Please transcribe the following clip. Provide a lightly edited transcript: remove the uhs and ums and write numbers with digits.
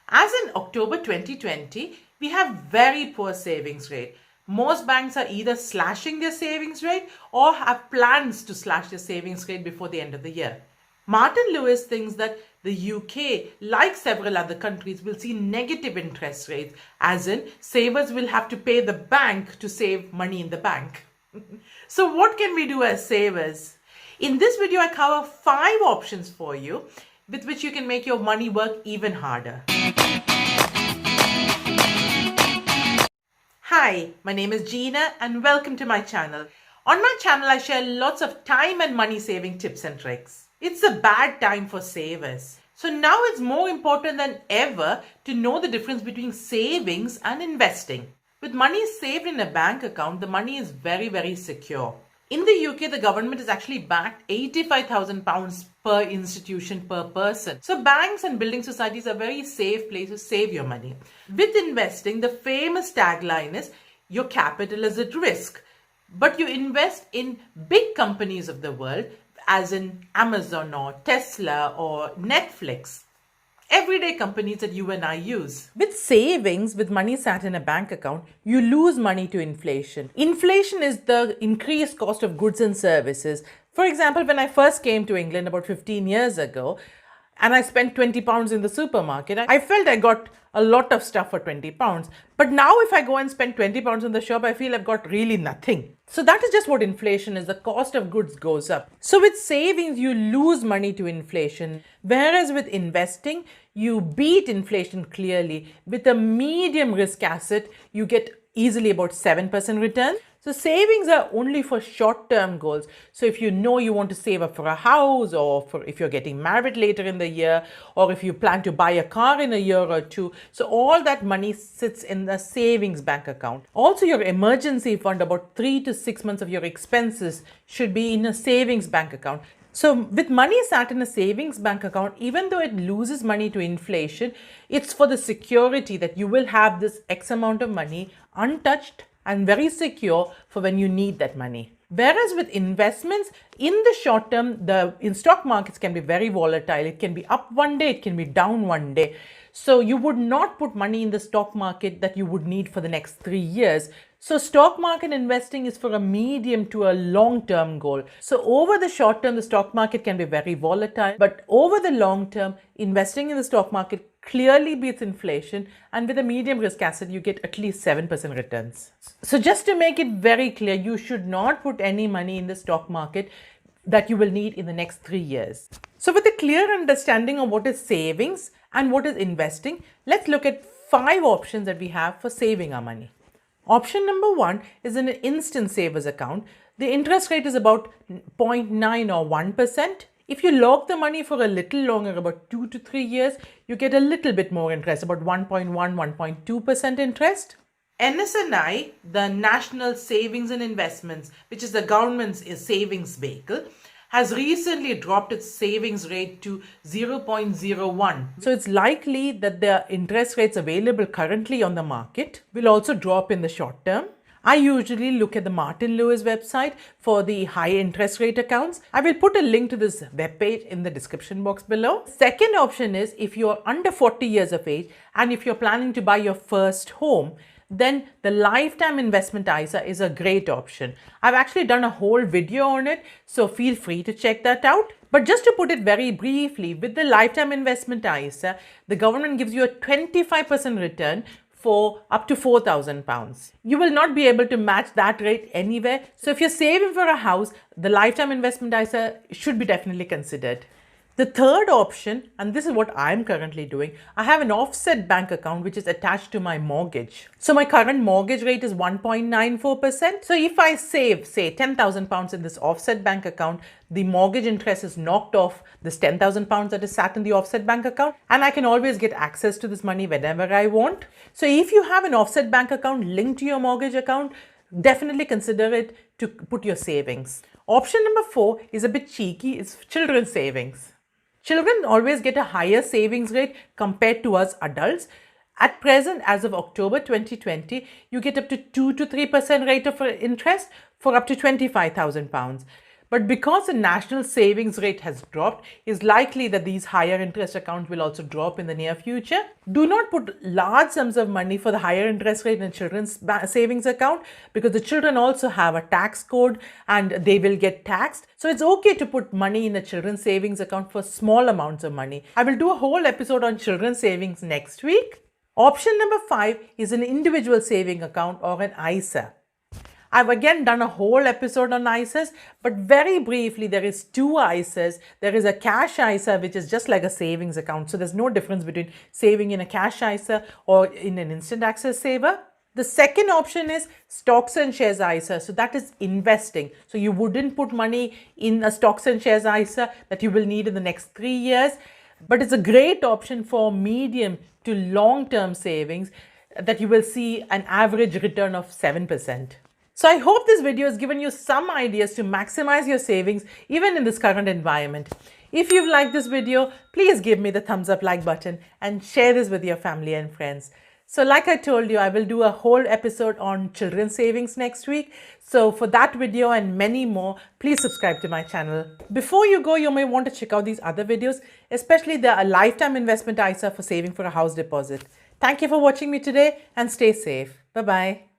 As in October 2020, we have very poor savings rate. Most banks are either slashing their savings rate or have plans to slash their savings rate before the end of the year. Martin Lewis thinks that the UK, like several other countries, will see negative interest rates, as in savers will have to pay the bank to save money in the bank. So what can we do as savers? In this video, I cover 5 options for you with which you can make your money work even harder. Hi, my name is Jeena and welcome to my channel. On my channel, I share lots of time and money saving tips and tricks. It's a bad time for savers. So now it's more important than ever to know the difference between savings and investing. With money saved in a bank account, the money is very secure. In the UK, the government has actually backed £85,000 per institution per person. So banks and building societies are a very safe place to save your money. With investing, the famous tagline is, your capital is at risk. But you invest in big companies of the world, as in Amazon or Tesla or Netflix. Everyday companies that you and I use. With savings, with money sat in a bank account, you lose money to inflation. Inflation is the increased cost of goods and services. For example, when I first came to England about 15 years ago, and I spent £20 in the supermarket, I felt I got a lot of stuff for £20. But now if I go and spend £20 in the shop, I feel I've got really nothing. So that is just what inflation is. The cost of goods goes up. So with savings, you lose money to inflation. Whereas with investing, you beat inflation clearly. With a medium risk asset, you get easily about 7% return. So savings are only for short-term goals. So if you know you want to save up for a house, or for if you're getting married later in the year, or if you plan to buy a car in a year or two, so all that money sits in the savings bank account. Also, your emergency fund, about 3 to 6 months of your expenses, should be in a savings bank account. So with money sat in a savings bank account, even though it loses money to inflation, it's for the security that you will have this X amount of money untouched and very secure for when you need that money. Whereas with investments, in the short term, in stock markets can be very volatile. It can be up one day, it can be down one day. So you would not put money in the stock market that you would need for the next 3 years. So stock market investing is for a medium to a long-term goal. So over the short term, the stock market can be very volatile. But over the long term, investing in the stock market clearly beats inflation, and with a medium risk asset, you get at least 7% returns. So just to make it very clear, you should not put any money in the stock market that you will need in the next 3 years. So with a clear understanding of what is savings and what is investing, let's look at 5 options that we have for saving our money. Option number 1 is an instant savers account. The interest rate is about 0.9 or 1%. If you lock the money for a little longer, about 2 to 3 years, you get a little bit more interest, about 1.1, 1.2% interest. NSNI, the National Savings and Investments, which is the government's savings vehicle, has recently dropped its savings rate to 0.01. So it's likely that the interest rates available currently on the market will also drop in the short term. I usually look at the Martin Lewis website for the high interest rate accounts. I will put a link to this webpage in the description box below. Second option is if you're under 40 years of age and if you're planning to buy your first home, then the lifetime investment ISA is a great option. I've actually done a whole video on it, so feel free to check that out. But just to put it very briefly, with the lifetime investment ISA, the government gives you a 25% return for up to £4,000. You will not be able to match that rate anywhere. So if you're saving for a house, the lifetime investment ISA should be definitely considered. The third option, and this is what I'm currently doing, I have an offset bank account which is attached to my mortgage. So my current mortgage rate is 1.94%. So if I save, say, £10,000 in this offset bank account, the mortgage interest is knocked off this £10,000 that is sat in the offset bank account, and I can always get access to this money whenever I want. So if you have an offset bank account linked to your mortgage account, definitely consider it to put your savings. Option number 4 is a bit cheeky, it's children's savings. Children always get a higher savings rate compared to us adults. At present, as of October 2020, you get up to 2 to 3% rate of interest for up to £25,000. But because the national savings rate has dropped, it's likely that these higher interest accounts will also drop in the near future. Do not put large sums of money for the higher interest rate in children's savings account, because the children also have a tax code and they will get taxed. So it's okay to put money in a children's savings account for small amounts of money. I will do a whole episode on children's savings next week. Option number 5 is an individual saving account or an ISA. I've again done a whole episode on ISAs, but very briefly, there is 2 ISAs. There is a cash ISA, which is just like a savings account. So there's no difference between saving in a cash ISA or in an instant access saver. The second option is stocks and shares ISA. So that is investing. So you wouldn't put money in a stocks and shares ISA that you will need in the next 3 years. But it's a great option for medium to long-term savings that you will see an average return of 7%. So I hope this video has given you some ideas to maximize your savings even in this current environment. If you've liked this video, please give me the thumbs up like button and share this with your family and friends. So like I told you, I will do a whole episode on children's savings next week. So for that video and many more, please subscribe to my channel. Before you go, you may want to check out these other videos, especially the lifetime investment ISA for saving for a house deposit. Thank you for watching me today and stay safe. Bye-bye.